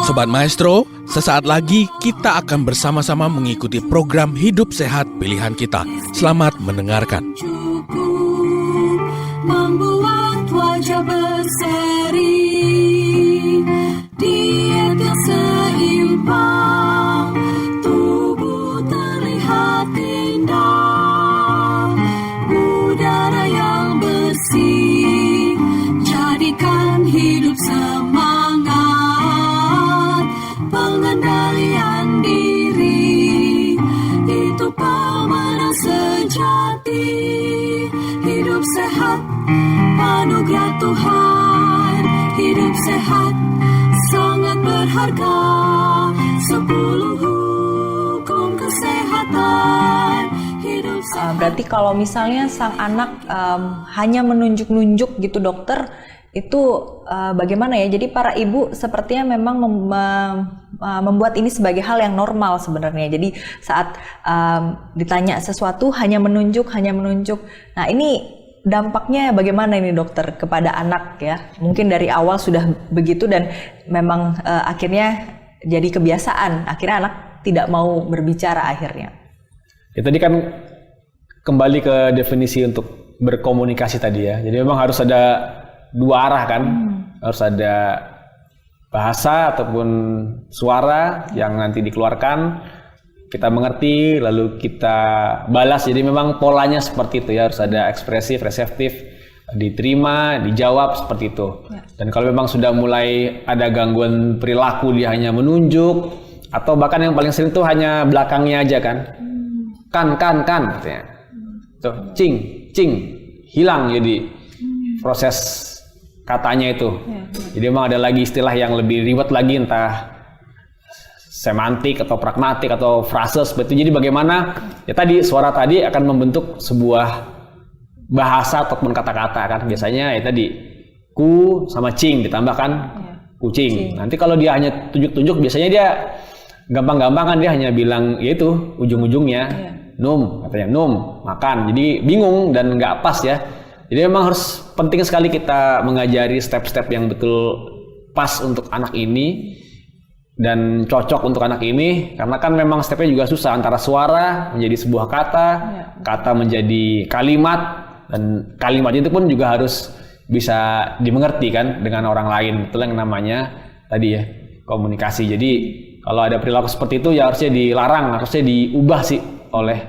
Sobat Maestro, sesaat lagi kita akan bersama-sama mengikuti program Hidup Sehat Pilihan Kita. Selamat mendengarkan. Membuat wajah berseri, diet yang seimbang, tubuh terlihat indah, udara yang bersih, jadikan hidup semangat, pengendalian diri, itu pemenang sejati. Hidup sehat, anugerah Tuhan. Hidup sehat, sangat berharga. 10 hukum kesehatan. Hidup sehat. Berarti kalau misalnya sang anak hanya menunjuk-nunjuk gitu dokter, itu bagaimana ya? Jadi para ibu sepertinya memang membuat ini sebagai hal yang normal sebenarnya. Jadi saat ditanya sesuatu hanya menunjuk. Nah ini dampaknya bagaimana ini dokter kepada anak ya? Mungkin dari awal sudah begitu dan memang akhirnya jadi kebiasaan. Akhirnya anak tidak mau berbicara akhirnya. Ya tadi kan kembali ke definisi untuk berkomunikasi tadi ya. Jadi memang harus ada dua arah kan. Harus ada bahasa ataupun suara yang nanti dikeluarkan, kita mengerti, lalu kita balas. Jadi memang polanya seperti itu ya, harus ada ekspresif, reseptif, diterima, dijawab seperti itu. Ya. Dan kalau memang sudah mulai ada gangguan perilaku, dia hanya menunjuk, atau bahkan yang paling sering tuh hanya belakangnya aja kan. Kan, katanya. Tuh, cing, hilang jadi proses katanya itu. Ya. Jadi memang ada lagi istilah yang lebih ribet lagi, entah semantik atau pragmatik atau frase seperti itu. Jadi bagaimana ya tadi suara tadi akan membentuk sebuah bahasa ataupun kata-kata kan. Biasanya ya tadi ku sama cing ditambahkan kucing. Nanti kalau dia hanya tunjuk-tunjuk biasanya dia gampang-gampang kan, dia hanya bilang ya itu ujung-ujungnya num, katanya num, makan. Jadi bingung dan nggak pas ya. Jadi memang harus penting sekali kita mengajari step-step yang betul pas untuk anak ini dan cocok untuk anak ini, karena kan memang stepnya juga susah, antara suara menjadi sebuah kata, kata menjadi kalimat, dan kalimat itu pun juga harus bisa dimengerti kan dengan orang lain. Itu yang namanya tadi ya komunikasi. Jadi kalau ada perilaku seperti itu ya harusnya dilarang, harusnya diubah sih oleh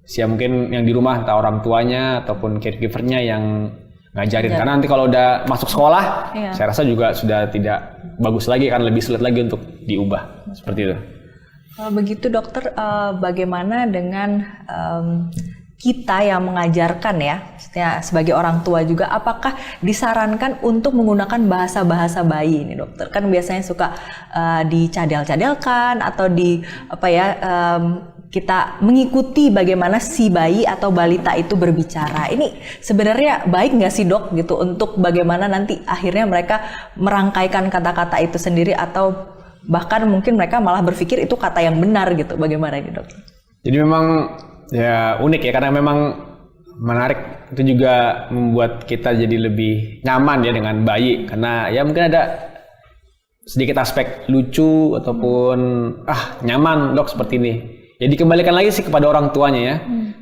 mungkin yang di rumah, entah orang tuanya ataupun caregiver-nya yang ngajarin. Karena nanti kalau udah masuk sekolah, saya rasa juga sudah tidak bagus lagi, kan lebih sulit lagi untuk diubah. Seperti itu. Kalau begitu dokter, bagaimana dengan kita yang mengajarkan ya, maksudnya sebagai orang tua juga, apakah disarankan untuk menggunakan bahasa-bahasa bayi ini dokter? Kan biasanya suka dicadel-cadelkan atau kita mengikuti bagaimana si bayi atau balita itu berbicara. Ini sebenarnya baik nggak sih dok gitu, untuk bagaimana nanti akhirnya mereka merangkaikan kata-kata itu sendiri, atau bahkan mungkin mereka malah berpikir itu kata yang benar gitu. Bagaimana ini dok? Jadi memang ya unik ya, karena memang menarik, itu juga membuat kita jadi lebih nyaman ya dengan bayi, karena ya mungkin ada sedikit aspek lucu ataupun nyaman dok seperti ini. Ya dikembalikan lagi sih kepada orang tuanya ya.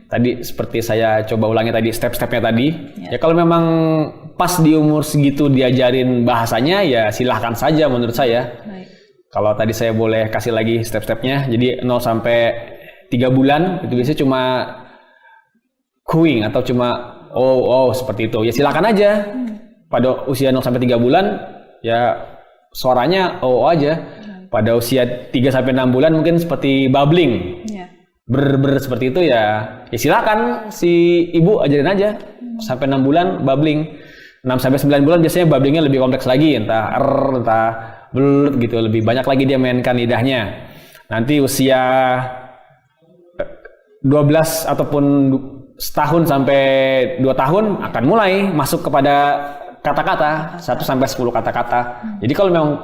Tadi seperti saya coba ulangi tadi step-stepnya tadi. Ya kalau memang pas di umur segitu diajarin bahasanya ya silahkan saja menurut saya. Kalau tadi saya boleh kasih lagi step-stepnya. Jadi 0 sampai 3 bulan itu biasanya cuma cooing atau cuma oh seperti itu. Ya silakan aja. Pada usia 0 sampai 3 bulan ya suaranya oh aja. Pada usia 3 sampai 6 bulan mungkin seperti babbling. Ber seperti itu ya silakan si ibu ajarin aja. Sampai 6 bulan babbling. 6 sampai 9 bulan biasanya babblingnya lebih kompleks lagi, entah entah bl gitu, lebih banyak lagi dia mainkan lidahnya. Nanti usia 12 ataupun setahun sampai 2 tahun akan mulai masuk kepada kata-kata 1 sampai 10 kata-kata. Jadi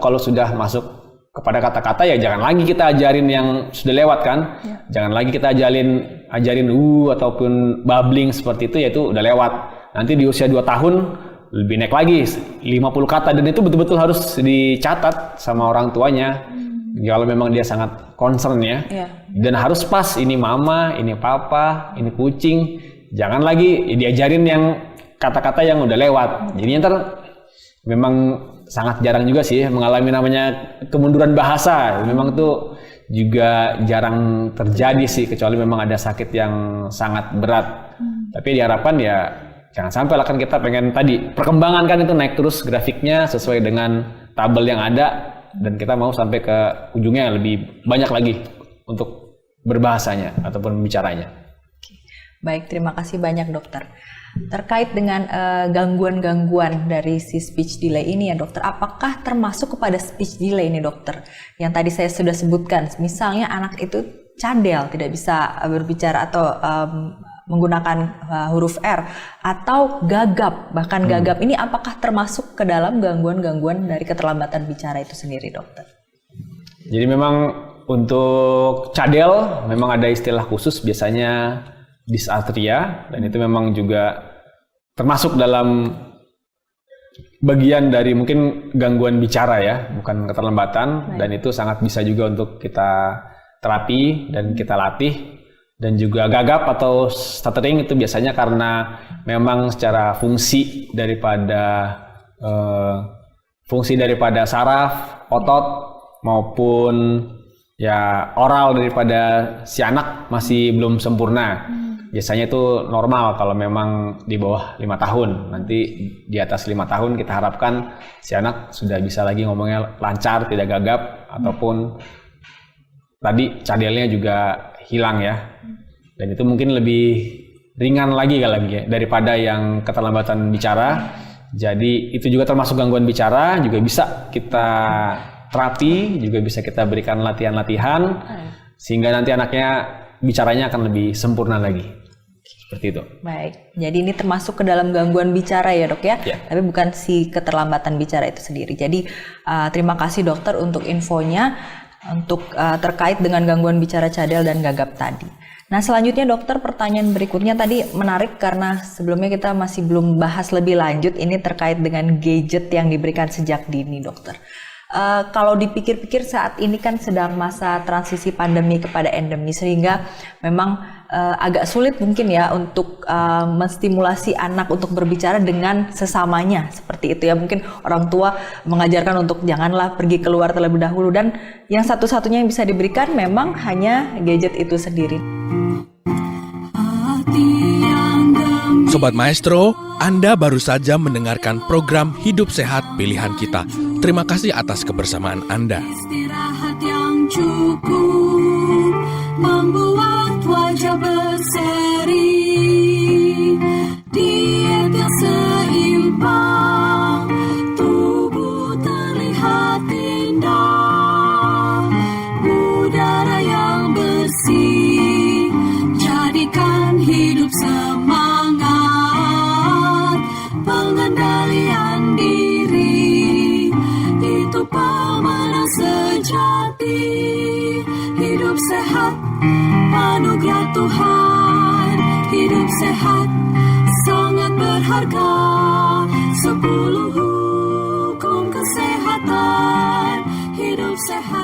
kalau sudah masuk kepada kata-kata ya jangan lagi kita ajarin yang sudah lewat kan. Jangan lagi kita ajarin ataupun babbling seperti itu, yaitu udah lewat. Nanti di usia 2 tahun lebih naik lagi 50 kata, dan itu betul-betul harus dicatat sama orang tuanya. Kalau memang dia sangat concern ya. Dan harus pas, ini mama, ini papa, ini kucing. Jangan lagi diajarin yang kata-kata yang udah lewat. Jadi ntar memang sangat jarang juga sih mengalami namanya kemunduran bahasa. Memang tuh juga jarang terjadi sih, kecuali memang ada sakit yang sangat berat. Tapi diharapkan ya jangan sampai lah, kan kita pengen tadi perkembangan kan itu naik terus grafiknya sesuai dengan tabel yang ada, dan kita mau sampai ke ujungnya lebih banyak lagi untuk berbahasanya ataupun bicaranya. Baik, terima kasih banyak dokter. Terkait dengan gangguan-gangguan dari si speech delay ini ya dokter, apakah termasuk kepada speech delay ini dokter? Yang tadi saya sudah sebutkan, misalnya anak itu cadel, tidak bisa berbicara atau menggunakan huruf R, atau gagap, bahkan gagap ini apakah termasuk ke dalam gangguan-gangguan dari keterlambatan bicara itu sendiri dokter? Jadi memang untuk cadel memang ada istilah khusus, biasanya dysarthria, dan itu memang juga termasuk dalam bagian dari mungkin gangguan bicara ya, bukan keterlambatan. Dan itu sangat bisa juga untuk kita terapi dan kita latih. Dan juga gagap atau stuttering itu biasanya karena memang secara fungsi daripada saraf, otot maupun ya oral daripada si anak masih belum sempurna. Biasanya itu normal kalau memang di bawah 5 tahun. Nanti di atas 5 tahun kita harapkan si anak sudah bisa lagi ngomongnya lancar, tidak gagap, ataupun tadi cadelnya juga hilang ya. Dan itu mungkin lebih ringan lagi daripada yang keterlambatan bicara. Jadi itu juga termasuk gangguan bicara, juga bisa kita terapi, juga bisa kita berikan latihan-latihan sehingga nanti anaknya bicaranya akan lebih sempurna lagi. Seperti itu. Baik, jadi ini termasuk ke dalam gangguan bicara ya dok ya, tapi bukan si keterlambatan bicara itu sendiri. Jadi terima kasih dokter untuk infonya untuk terkait dengan gangguan bicara cadel dan gagap tadi. Nah selanjutnya dokter, pertanyaan berikutnya tadi menarik karena sebelumnya kita masih belum bahas lebih lanjut ini terkait dengan gadget yang diberikan sejak dini dokter. Kalau dipikir-pikir saat ini kan sedang masa transisi pandemi kepada endemi, sehingga memang agak sulit mungkin ya untuk menstimulasi anak untuk berbicara dengan sesamanya seperti itu ya. Mungkin orang tua mengajarkan untuk janganlah pergi keluar terlebih dahulu, dan yang satu-satunya yang bisa diberikan memang hanya gadget itu sendiri. Sobat Maestro, Anda baru saja mendengarkan program Hidup Sehat Pilihan Kita. Terima kasih atas kebersamaan Anda. Istirahat yang cukup membuat wajah berseri, diet yang seimbang, tubuh terlihat indah, udara yang bersih, jadikan hidup semangat, pengendalian diri, itu pemenang sejati. Hidup sehat, anugerah Tuhan. Hidup sehat, sangat berharga. 10 hukum kesehatan. Hidup sehat.